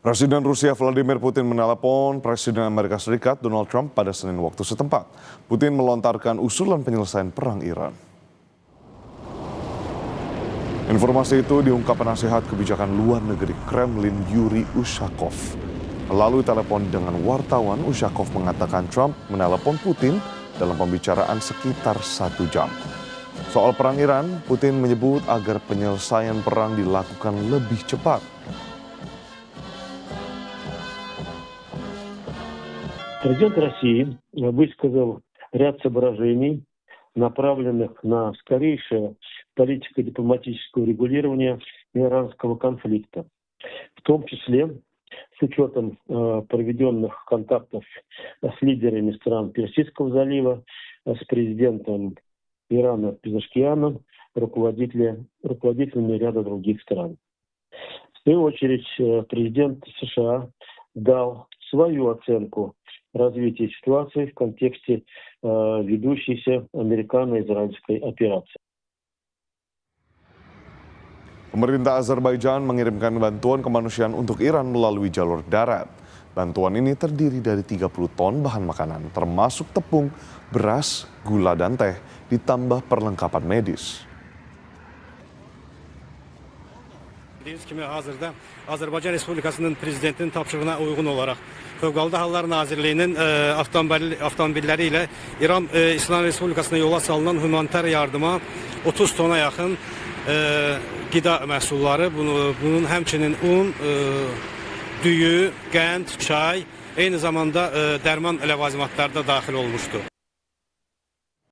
Presiden Rusia Vladimir Putin menelepon Presiden Amerika Serikat Donald Trump pada Senin waktu setempat. Putin melontarkan usulan penyelesaian perang Iran. Informasi itu diungkap penasihat kebijakan luar negeri Kremlin Yuri Ushakov. Melalui telepon dengan wartawan, Ushakov mengatakan Trump menelepon Putin dalam pembicaraan sekitar 1 jam. Soal perang Iran, Putin menyebut agar penyelesaian perang dilakukan lebih cepat. Президент России высказал ряд соображений, направленных на скорейшее политико-дипломатическое урегулирование иранского конфликта, в том числе с учетом проведенных контактов с лидерами стран Персидского залива, с президентом Ирана Пезешкианом, руководителями ряда других стран. В свою очередь, президент США дал свою оценку развития ситуации в контексте ведущейся американо-израильской операции. Pemerintah Azerbaijan mengirimkan bantuan kemanusiaan untuk Iran melalui jalur darat. Bantuan ini terdiri dari 30 ton bahan makanan, termasuk tepung, beras, gula, dan teh, ditambah perlengkapan medis. Bildiğiniz kimi hazırda Azərbaycan Respublikasının prezidentinin tapşırığına uyğun olaraq Fövqəladə Hallar Nazirliyinin avtomobilləri ilə İran İslam Respublikasına yola salınan humanitar yardıma 30 tona yaxın qida məhsulları, bunun həmçinin un, düyü, qənd, çay, eyni zamanda dərman ləvazimatları da daxil olmuşdur.